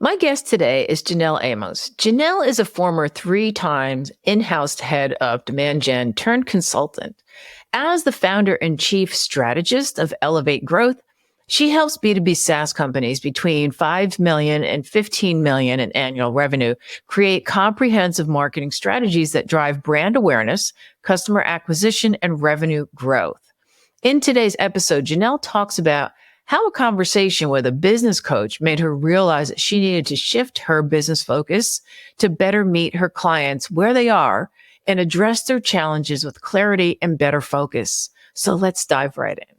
My guest today is Janelle Amos. Janelle is a former 3 times in-house head of demand gen turned consultant. As the founder and chief strategist of Elevate Growth, she helps B2B SaaS companies between 5 million and 15 million in annual revenue create comprehensive marketing strategies that drive brand awareness, customer acquisition, and revenue growth. In today's episode, Janelle talks about how a conversation with a business coach made her realize that she needed to shift her business focus to better meet her clients where they are and address their challenges with clarity and better focus. So let's dive right in.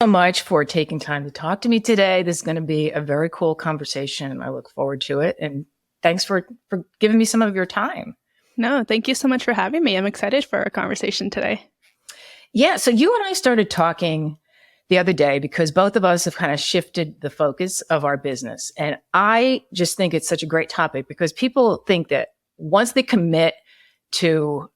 So much for taking time to talk to me today. This is going to be a very cool conversation. I look forward to it. And thanks for giving me some of your time. No, thank you so much for having me. I'm excited for our conversation today. Yeah. So you and I started talking the other day because both of us have kind of shifted the focus of our business. And I just think it's such a great topic because people think that once they commit to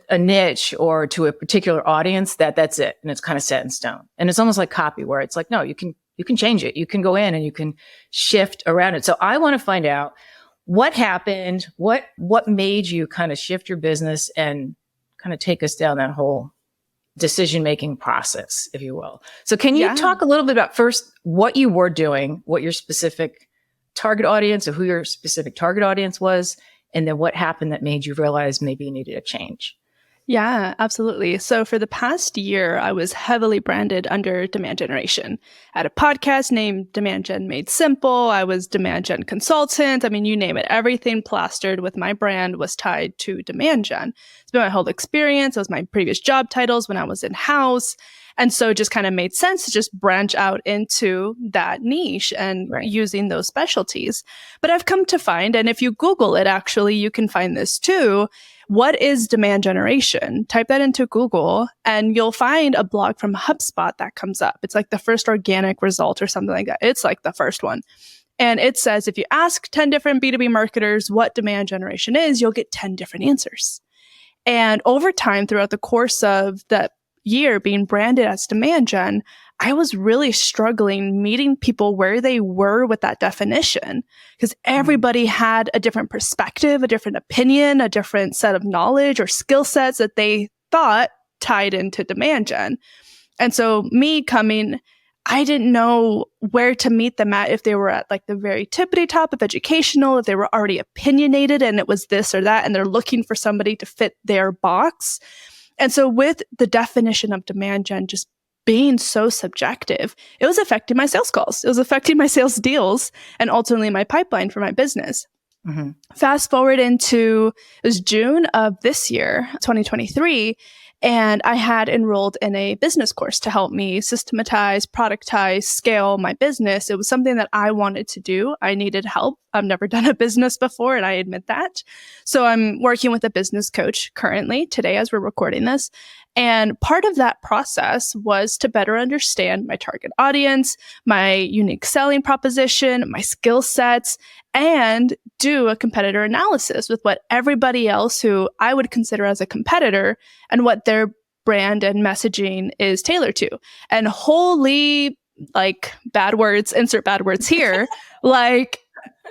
a niche or to a particular audience, that's it. And it's kind of set in stone. And it's almost like copy where it's like, no, you can change it. You can go in and you can shift around it. So I want to find out what happened, what made you kind of shift your business and kind of take us down that whole decision-making process, if you will. So can you talk a little bit about first what you were doing, what your specific target audience or who your specific target audience was, and then what happened that made you realize maybe you needed a change? Yeah, absolutely. So for the past year, I was heavily branded under demand generation. I had a podcast named Demand Gen Made Simple. I was demand gen consultant. I mean, you name it. Everything plastered with my brand was tied to demand gen. It's been my whole experience. It was my previous job titles when I was in-house. And so it just kind of made sense to just branch out into that niche and using those specialties. But I've come to find, and if you Google it, actually, you can find this too. What is demand generation? Type that into Google and you'll find a blog from HubSpot that comes up. It's like the first organic result or something like that. It's like the first one. And it says, if you ask 10 different B2B marketers what demand generation is, you'll get 10 different answers. And over time, throughout the course of that year being branded as demand gen, I was really struggling meeting people where they were with that definition because everybody had a different perspective, a different opinion, a different set of knowledge or skill sets that they thought tied into demand gen. And so me coming, I didn't know where to meet them at, if they were at like the very tippity top of educational, if they were already opinionated and it was this or that, and they're looking for somebody to fit their box. And so with the definition of demand gen just being so subjective, it was affecting my sales calls. It was affecting my sales deals and ultimately my pipeline for my business. Mm-hmm. Fast forward into, it was June of this year, 2023. And I had enrolled in a business course to help me systematize, productize, scale my business. It was something that I wanted to do. I needed help. I've never done a business before, and I admit that. So I'm working with a business coach currently today as we're recording this. And part of that process was to better understand my target audience, my unique selling proposition, my skill sets, and do a competitor analysis with what everybody else who I would consider as a competitor and what their brand and messaging is tailored to. And holy, like bad words, insert bad words here, like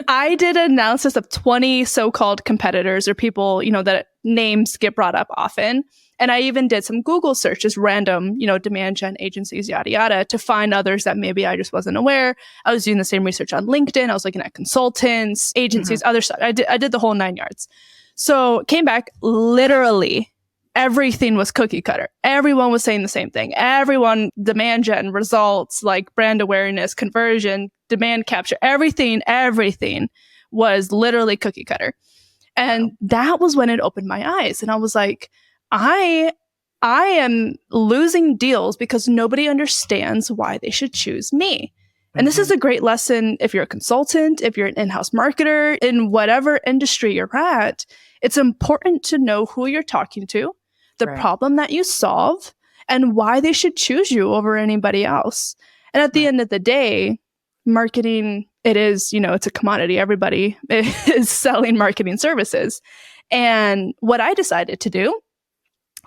I did an analysis of 20 so-called competitors or people, that names get brought up often. And I even did some Google searches, random, demand gen agencies, yada, yada, to find others that maybe I just wasn't aware. I was doing the same research on LinkedIn. I was looking at consultants, agencies, other stuff. I did the whole 9 yards. So came back, literally everything was cookie cutter. Everyone was saying the same thing. Everyone, demand gen results, like brand awareness, conversion, demand capture, everything was literally cookie cutter. And that was when it opened my eyes. And I was like, I am losing deals because nobody understands why they should choose me. And this is a great lesson if you're a consultant, if you're an in-house marketer, in whatever industry you're at. It's important to know who you're talking to, the problem that you solve, and why they should choose you over anybody else. And at the end of the day, marketing, it is, it's a commodity. Everybody is selling marketing services. And what I decided to do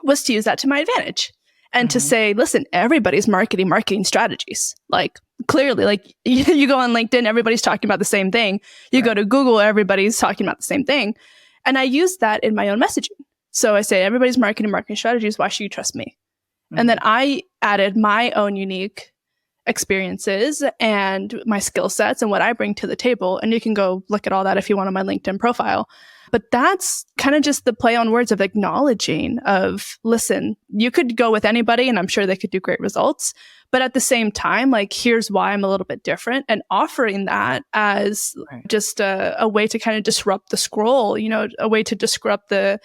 was to use that to my advantage. and to say, listen, everybody's marketing strategies. Like clearly, like you go on LinkedIn, everybody's talking about the same thing. You go to Google, everybody's talking about the same thing. And I use that in my own messaging. So I say, everybody's marketing strategies. Why should you trust me? And then I added my own unique experiences and my skill sets and what I bring to the table. And you can go look at all that if you want on my LinkedIn profile. But that's kind of just the play on words of acknowledging of, listen, you could go with anybody and I'm sure they could do great results. But at the same time, like, here's why I'm a little bit different, and offering that as just a way to kind of disrupt the scroll, you know, a way to disrupt the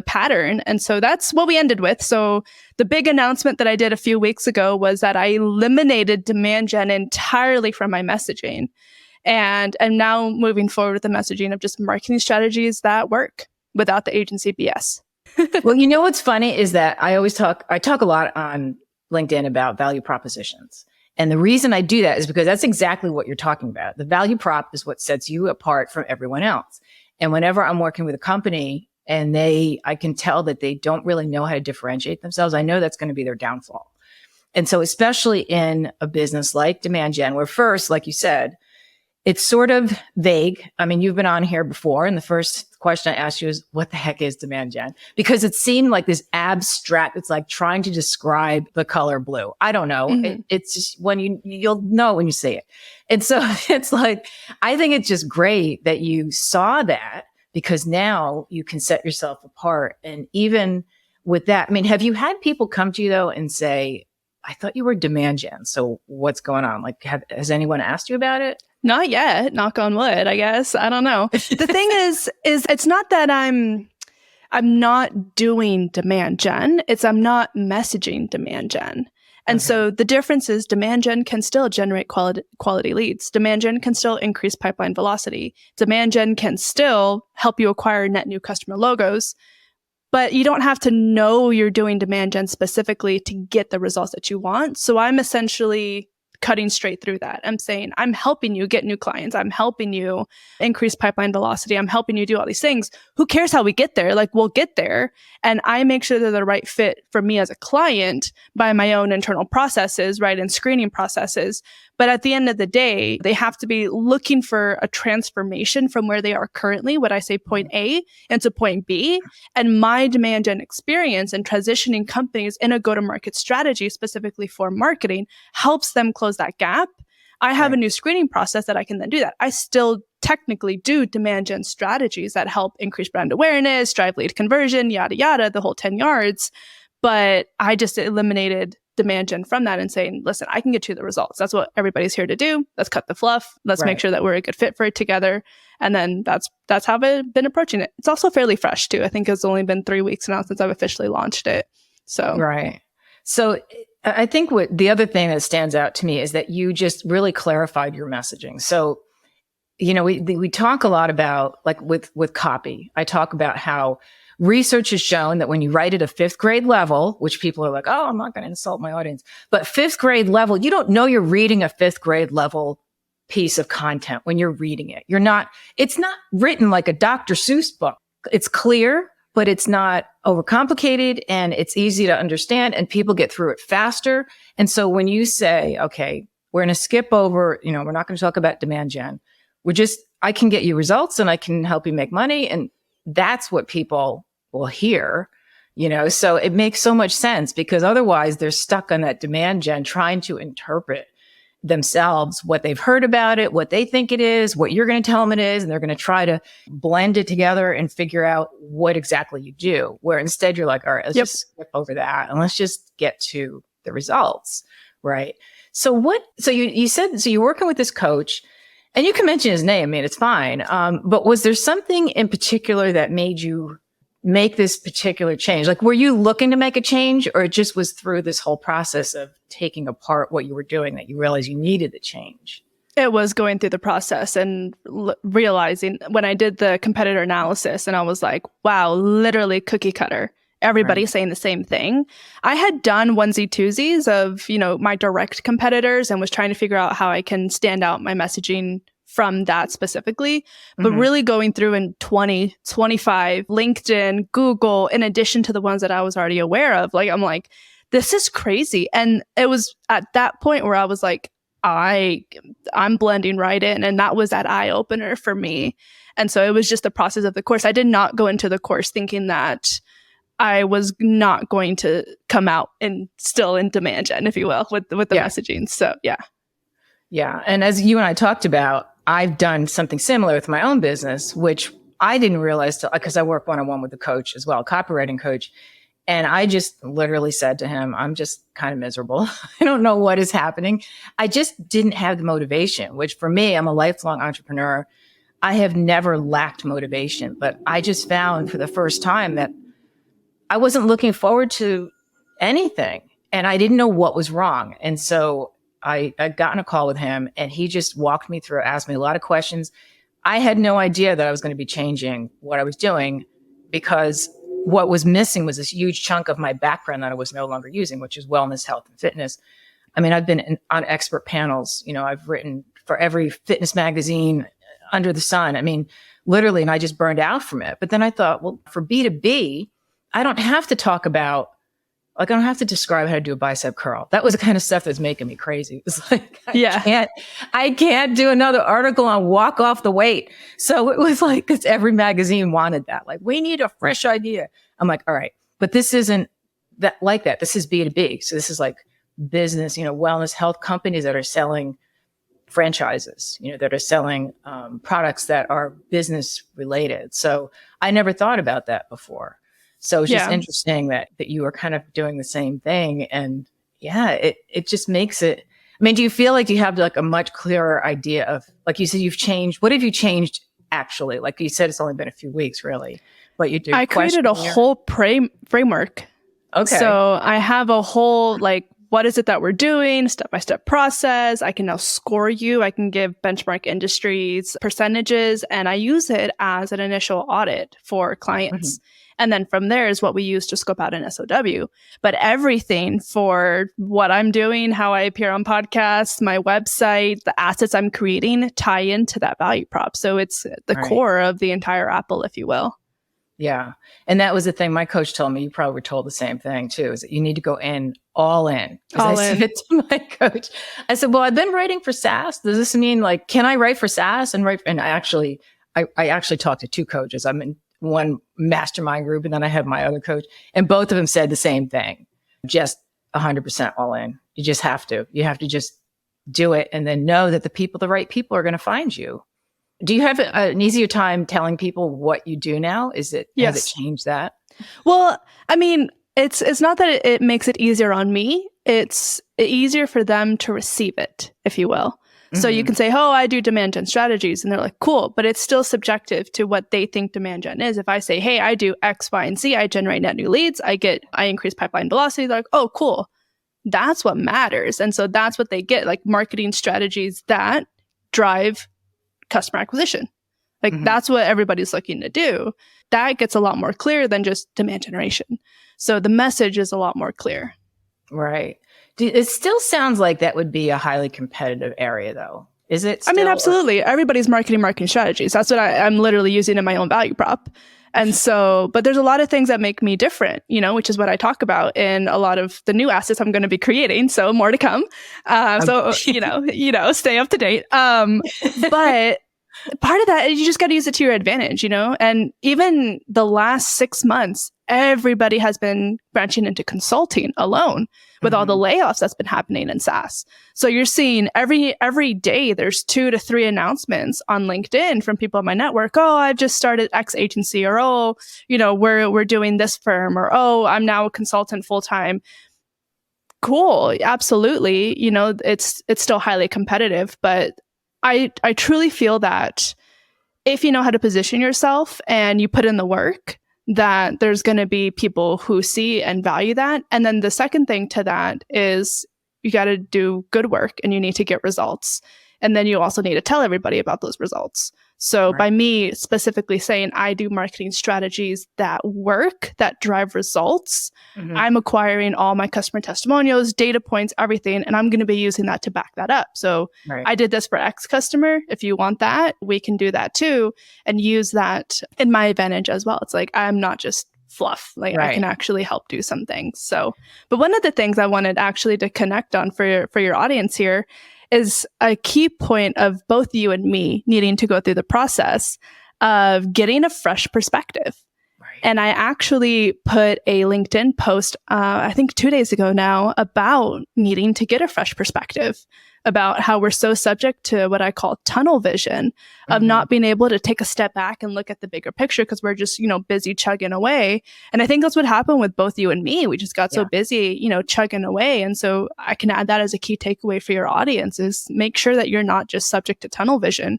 pattern. And so that's what we ended with. So the big announcement that I did a few weeks ago was that I eliminated demand gen entirely from my messaging. And I'm now moving forward with the messaging of just marketing strategies that work without the agency BS. Well, you know what's funny is that I talk a lot on LinkedIn about value propositions. And the reason I do that is because that's exactly what you're talking about. The value prop is what sets you apart from everyone else. And whenever I'm working with a company and I can tell that they don't really know how to differentiate themselves, I know that's going to be their downfall. And so especially in a business like demand gen, where first, like you said, it's sort of vague. I mean, you've been on here before, and the first question I asked you is, what the heck is demand gen? Because it seemed like this abstract, it's like trying to describe the color blue. I don't know. It's just you'll know when you see it. And so it's like, I think it's just great that you saw that, because now you can set yourself apart. And even with that, I mean, have you had people come to you though and say, I thought you were demand gen, so what's going on? Like, has anyone asked you about it? Not yet. Knock on wood, I guess. I don't know. The thing is it's not that I'm not doing demand gen. It's I'm not messaging demand gen. And so the difference is demand gen can still generate quality leads. Demand gen can still increase pipeline velocity. Demand gen can still help you acquire net new customer logos. But you don't have to know you're doing demand gen specifically to get the results that you want. So I'm essentially cutting straight through that. I'm saying, I'm helping you get new clients. I'm helping you increase pipeline velocity. I'm helping you do all these things. Who cares how we get there? Like, we'll get there. And I make sure they're the right fit for me as a client by my own internal processes, right? And screening processes. But at the end of the day, they have to be looking for a transformation from where they are currently, what I say point A, into point B. And my demand gen experience and transitioning companies in a go-to-market strategy specifically for marketing helps them close that gap. I have a new screening process that I can then do that. I still technically do demand gen strategies that help increase brand awareness, drive lead conversion, yada, yada, the whole 10 yards. But I just eliminated demand gen from that and saying, listen, I can get you the results. That's what everybody's here to do. Let's cut the fluff. Let's make sure that we're a good fit for it together. And then that's how I've been approaching it. It's also fairly fresh too. I think it's only been 3 weeks now since I've officially launched it. So So I think what the other thing that stands out to me is that you just really clarified your messaging. So, you know, we talk a lot about, like with copy, I talk about how research has shown that when you write at a 5th grade level, which people are like, oh, I'm not going to insult my audience, but 5th grade level, you don't know you're reading a 5th grade level piece of content when you're reading it. It's not written like a Dr. Seuss book. It's clear, but it's not overcomplicated, and it's easy to understand, and people get through it faster. And so when you say, okay, we're going to skip over, you know, we're not going to talk about demand gen. I can get you results and I can help you make money. And that's what people will hear, you know, so it makes so much sense, because otherwise they're stuck on that demand gen trying to interpret themselves what they've heard about it, what they think it is, what you're going to tell them it is, and they're going to try to blend it together and figure out what exactly you do. Where instead you're like, all right, let's just skip over that and let's just get to the results, right? So you said, so you're working with this coach, and you can mention his name. I mean, it's fine. But was there something in particular that made you make this particular change? Like, were you looking to make a change, or it just was through this whole process of taking apart what you were doing that you realized you needed the change? It was going through the process and realizing when I did the competitor analysis, and I was like, wow, literally cookie cutter. Everybody's saying the same thing. I had done onesie twosies of, you know, my direct competitors and was trying to figure out how I can stand out my messaging from that specifically, but really going through in 2025, LinkedIn, Google, in addition to the ones that I was already aware of, like, I'm like, this is crazy. And it was at that point where I was like, I'm blending right in. And that was that eye opener for me. And so it was just the process of the course. I did not go into the course thinking that I was not going to come out and still in demand gen, if you will, with the messaging. So yeah. Yeah. And as you and I talked about, I've done something similar with my own business, which I didn't realize because I work one-on-one with a coach as well, a copywriting coach. And I just literally said to him, I'm just kind of miserable. I don't know what is happening. I just didn't have the motivation, which for me, I'm a lifelong entrepreneur. I have never lacked motivation, but I just found for the first time that I wasn't looking forward to anything and I didn't know what was wrong. And so I got in a call with him and he just walked me through, asked me a lot of questions. I had no idea that I was going to be changing what I was doing because what was missing was this huge chunk of my background that I was no longer using, which is wellness, health, and fitness. I mean, I've been on expert panels. I've written for every fitness magazine under the sun. I mean, literally, and I just burned out from it. But then I thought, well, for B2B, I don't have to talk about, I don't have to describe how to do a bicep curl. That was the kind of stuff that's making me crazy. It was like, I can't do another article on walk off the weight. So it was like, because every magazine wanted that. Like, we need a fresh idea. I'm like, all right, but this isn't that like that. This is B2B. So this is like business, wellness, health companies that are selling franchises, that are selling products that are business related. So I never thought about that before. So it's just interesting that you were kind of doing the same thing. And it just makes it, I mean, do you feel like you have like a much clearer idea of, like you said, you've changed, what have you changed actually? Like you said, it's only been a few weeks really, but you do. I created a whole framework. Okay. So I have a whole, like, what is it that we're doing? Step-by-step process. I can now score you. I can give benchmark industries percentages, and I use it as an initial audit for clients. Mm-hmm. And then from there is what we use to scope out an SOW. But everything for what I'm doing, how I appear on podcasts, my website, the assets I'm creating tie into that value prop. So it's the core of the entire apple, if you will. Yeah. And that was the thing my coach told me. You probably were told the same thing too, is that you need to go all in. I said to my coach, I said, well, I've been writing for SaaS. Does this mean like, can I write for SaaS and write? And I actually talked to two coaches. I'm in one mastermind group and then I have my other coach, and both of them said the same thing, just 100% all in. You just have to, just do it and then know that the right people are going to find you. Do you have an easier time telling people what you do now? Has it changed that? Well, I mean, it's not that it makes it easier on me. It's easier for them to receive it, if you will. So you can say, oh, I do demand gen strategies. And they're like, cool. But it's still subjective to what they think demand gen is. If I say, hey, I do X, Y, and Z, I generate net new leads, I increase pipeline velocity. They're like, oh, cool. That's what matters. And so that's what they get, like marketing strategies that drive customer acquisition. Like that's what everybody's looking to do. That gets a lot more clear than just demand generation. So the message is a lot more clear. Right. It still sounds like that would be a highly competitive area, though. Is it still? I mean, absolutely. Everybody's marketing strategies. That's what I'm literally using in my own value prop. And so, but there's a lot of things that make me different, which is what I talk about in a lot of the new assets I'm going to be creating. So more to come. So, stay up to date. But part of that, you just got to use it to your advantage, and even the last 6 months, everybody has been branching into consulting alone with all the layoffs that's been happening in SaaS. So you're seeing every day there's 2 to 3 announcements on LinkedIn from people in my network. Oh, I've just started X agency, or oh, we're doing this firm, or oh, I'm now a consultant full time. Cool, absolutely. It's still highly competitive, but I truly feel that if you know how to position yourself and you put in the work, that there's going to be people who see and value that. And then the second thing to that is you got to do good work and you need to get results. And then you also need to tell everybody about those results. So by me specifically saying I do marketing strategies that work, that drive results, I'm acquiring all my customer testimonials, data points, everything, and I'm going to be using that to back that up. So I did this for X customer. If you want that, we can do that too, and use that in my advantage as well. It's like I'm not just fluff. Like I Right. can actually help do some things. So, but one of the things I wanted actually to connect on for your audience here is a key point of both you and me needing to go through the process of getting a fresh perspective. Right. And I actually put a LinkedIn post, I think 2 days ago now, about needing to get a fresh perspective, about how we're so subject to what I call tunnel vision of not being able to take a step back and look at the bigger picture because we're just, busy chugging away. And I think that's what happened with both you and me. We just got so busy, chugging away. And so I can add that as a key takeaway for your audience is make sure that you're not just subject to tunnel vision.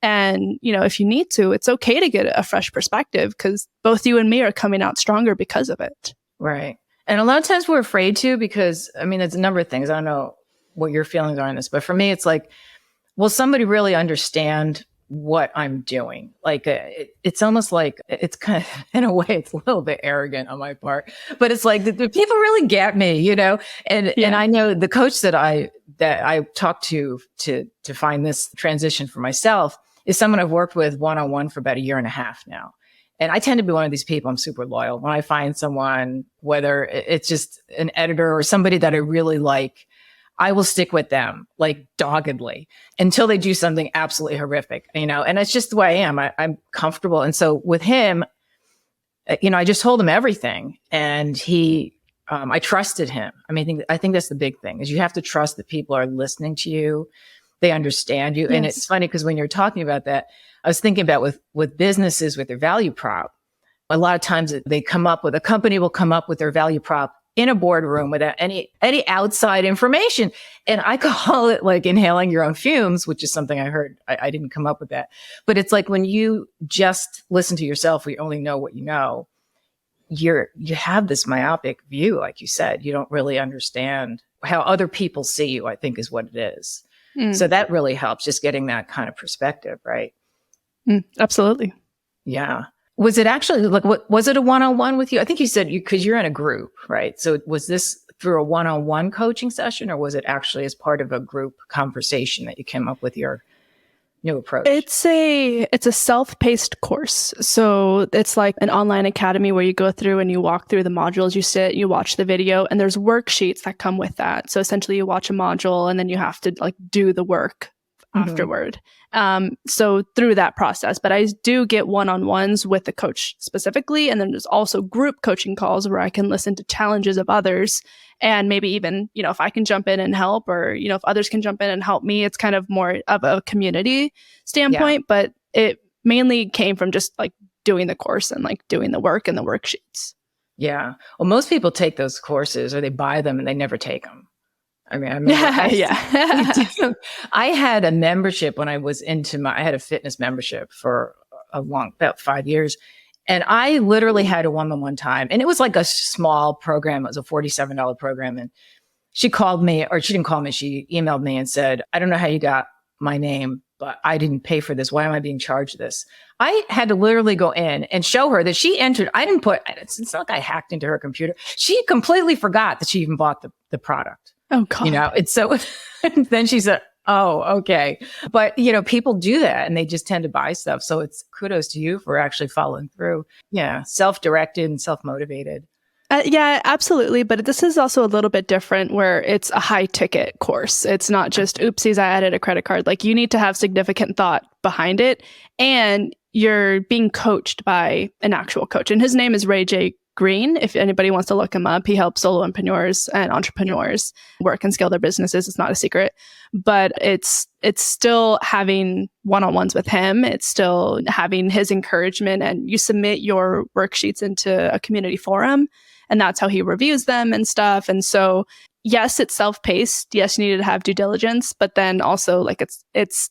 And, if you need to, it's okay to get a fresh perspective because both you and me are coming out stronger because of it. Right. And a lot of times we're afraid to because, there's a number of things. I don't know what your feelings are on this, but for me, it's like, will somebody really understand what I'm doing? Like, it's almost like it's kind of, in a way, it's a little bit arrogant on my part, but it's like, do people really get me, And I know the coach that I talked to find this transition for myself is someone I've worked with one-on-one for about 1.5 years now. And I tend to be one of these people. I'm super loyal. When I find someone, whether it's just an editor or somebody that I really like, I will stick with them like doggedly until they do something absolutely horrific, and it's just the way I am. I'm comfortable. And so with him, I just told him everything and I trusted him. I think that's the big thing is you have to trust that people are listening to you. They understand you. Yes. And it's funny because when you're talking about that, I was thinking about with businesses with their value prop, a lot of times a company will come up with their value prop in a boardroom without any outside information. And I call it like inhaling your own fumes, which is something I heard. I didn't come up with that. But it's like when you just listen to yourself, we only know what you know. You have this myopic view, like you said. You don't really understand how other people see you, I think is what it is. So that really helps, just getting that kind of perspective, right? Absolutely. Yeah. Was it actually was it a one-on-one with you? I think you said because you're in a group, right? So was this through a one-on-one coaching session or was it actually as part of a group conversation that you came up with your new approach? It's a self-paced course. So it's like an online academy where you go through and you walk through the modules, you sit, you watch the video, and there's worksheets that come with that. So essentially you watch a module and then you have to like do the work afterward. So through that process, but I do get one-on-ones with the coach specifically. And then there's also group coaching calls where I can listen to challenges of others and maybe even, if I can jump in and help or, if others can jump in and help me, it's kind of more of a community standpoint, but it mainly came from just like doing the course and like doing the work and the worksheets. Yeah. Well, most people take those courses or they buy them and they never take them. I had a membership when I was I had a fitness membership for about 5 years. And I literally had a one-on-one time. And it was like a small program. It was a $47 program. And she called me, or she didn't call me. She emailed me and said, I don't know how you got my name, but I didn't pay for this. Why am I being charged this? I had to literally go in and show her that she entered. It's not like I hacked into her computer. She completely forgot that she even bought the product. Oh, God. It's so, then she said, oh, okay. But, people do that and they just tend to buy stuff. So it's kudos to you for actually following through. Yeah. Self-directed and self-motivated. Yeah, absolutely. But this is also a little bit different where it's a high ticket course. It's not just, oopsies, I added a credit card. Like you need to have significant thought behind it. And you're being coached by an actual coach. And his name is Ray J. Green. If anybody wants to look him up, he helps solopreneurs and entrepreneurs work and scale their businesses. It's not a secret, but it's still having one-on-ones with him. It's still having his encouragement, and you submit your worksheets into a community forum, and that's how he reviews them and stuff. And so, yes, it's self-paced. Yes, you need to have due diligence, but then also like it's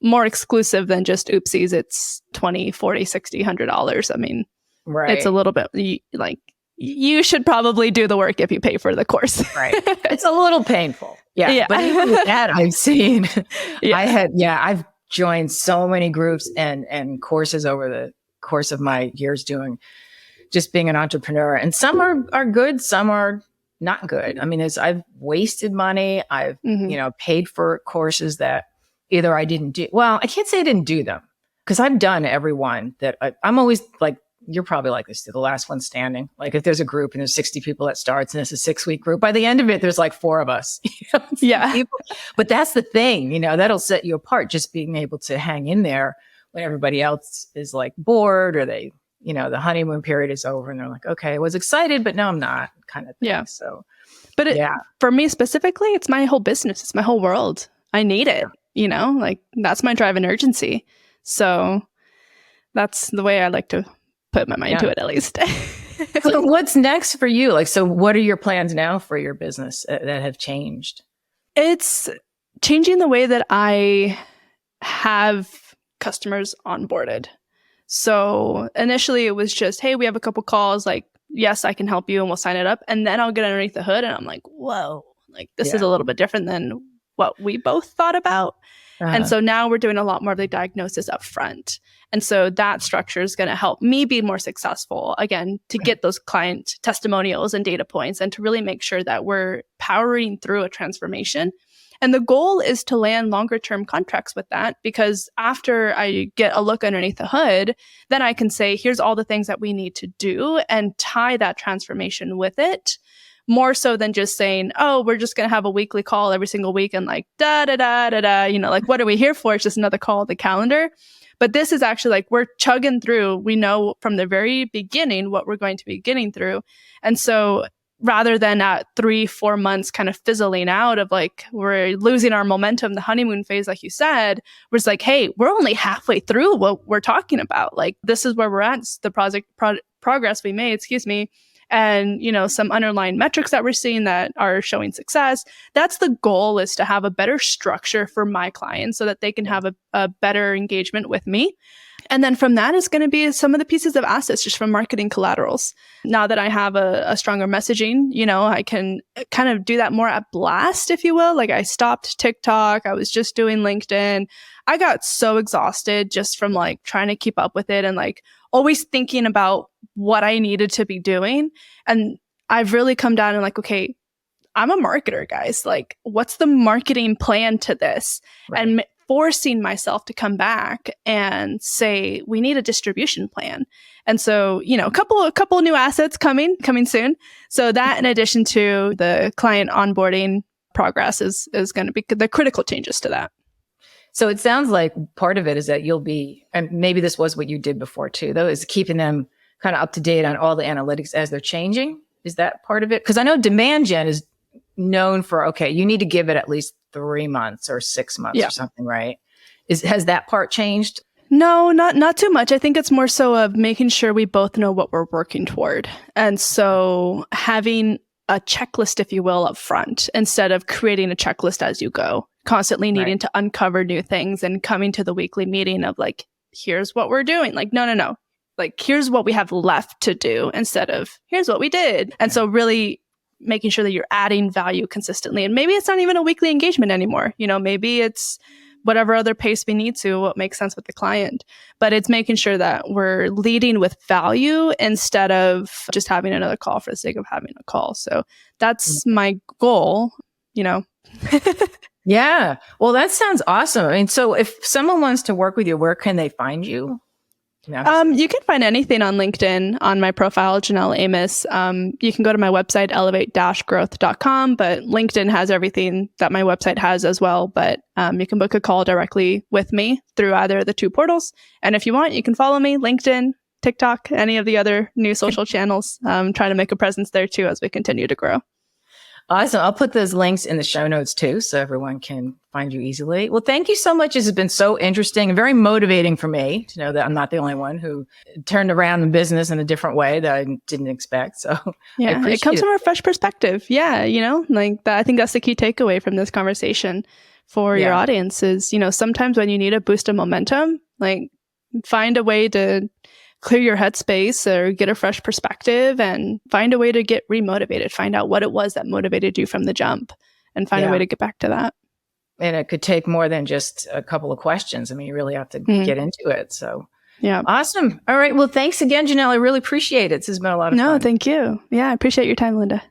more exclusive than just oopsies. It's $20, $40, $60, $100. Right. It's a little bit like you should probably do the work if you pay for the course. Right. It's a little painful. Yeah. But even with that, I've seen, I've joined so many groups and courses over the course of my years just being an entrepreneur. And some are good, some are not good. I've wasted money. I've, paid for courses that either I didn't do. Well, I can't say I didn't do them because I've done every one that I'm always like, you're probably like this too, the last one standing. Like if there's a group and there's 60 people that starts and it's a 6-week group, by the end of it, there's like 4 of us. Yeah. People. But that's the thing, that'll set you apart, just being able to hang in there when everybody else is like bored or they, the honeymoon period is over and they're like, okay, I was excited, but no, I'm not, kind of thing. Yeah. So, but for me specifically, it's my whole business. It's my whole world. I need it, like that's my drive and urgency. So that's the way I like to put my mind to it, at least. So what's next for you? Like, so what are your plans now for your business that have changed? It's changing the way that I have customers onboarded. So initially it was just, hey, we have a couple calls, like, yes, I can help you and we'll sign it up. And then I'll get underneath the hood and I'm like, whoa, like this is a little bit different than what we both thought about. And so now we're doing a lot more of the diagnosis up front. And so that structure is going to help me be more successful, again, to get those client testimonials and data points and to really make sure that we're powering through a transformation. And the goal is to land longer term contracts with that, because after I get a look underneath the hood, then I can say, here's all the things that we need to do and tie that transformation with it. More so than just saying, oh, we're just going to have a weekly call every single week and like, like, what are we here for? It's just another call of the calendar. But this is actually like, we're chugging through. We know from the very beginning what we're going to be getting through. And so rather than at 3-4 months kind of fizzling out of like, we're losing our momentum, the honeymoon phase, like you said, we're just like, hey, we're only halfway through what we're talking about. Like, this is where we're at. It's the progress we made, and, some underlying metrics that we're seeing that are showing success. That's the goal, is to have a better structure for my clients so that they can have a better engagement with me. And then from that is going to be some of the pieces of assets just from marketing collaterals. Now that I have a stronger messaging, I can kind of do that more at blast, if you will. Like I stopped TikTok. I was just doing LinkedIn. I got so exhausted just from like trying to keep up with it and like always thinking about what I needed to be doing. And I've really come down and like, okay, I'm a marketer, guys. Like, what's the marketing plan to this? Right. And forcing myself to come back and say, we need a distribution plan. And so, a couple new assets coming soon. So that, in addition to the client onboarding progress, is going to be the critical changes to that. So it sounds like part of it is that you'll be, and maybe this was what you did before too, though, is keeping them kind of up to date on all the analytics as they're changing. Is that part of it? Because I know demand gen is known for, okay, you need to give it at least 3 months or 6 months or something, right? Has that part changed? No, not too much. I think it's more so of making sure we both know what we're working toward. And so having a checklist, if you will, up front, instead of creating a checklist as you go, constantly needing to uncover new things and coming to the weekly meeting of like, here's what we're doing. Like, no. Like, here's what we have left to do instead of here's what we did. And so really making sure that you're adding value consistently. And maybe it's not even a weekly engagement anymore. Maybe it's whatever other pace we need to, what makes sense with the client. But it's making sure that we're leading with value instead of just having another call for the sake of having a call. So that's my goal, Yeah. Well, that sounds awesome. I mean, so if someone wants to work with you, where can they find you? You can find anything on LinkedIn on my profile, Janelle Amos. You can go to my website, elevate-growth.com, but LinkedIn has everything that my website has as well. But you can book a call directly with me through either of the 2 portals. And if you want, you can follow me, LinkedIn, TikTok, any of the other new social channels. Trying to make a presence there too as we continue to grow. Awesome. I'll put those links in the show notes too, so everyone can find you easily. Well, thank you so much. This has been so interesting and very motivating for me to know that I'm not the only one who turned around the business in a different way that I didn't expect. So yeah, it comes from a fresh perspective. Yeah. Like that, I think that's the key takeaway from this conversation for your audience is, sometimes when you need a boost of momentum, like find a way to clear your headspace or get a fresh perspective and find a way to get remotivated, find out what it was that motivated you from the jump and find a way to get back to that. And it could take more than just a couple of questions. I mean, you really have to get into it. So yeah. Awesome. All right. Well, thanks again, Janelle. I really appreciate it. This has been a lot of fun. No, thank you. Yeah. I appreciate your time, Linda.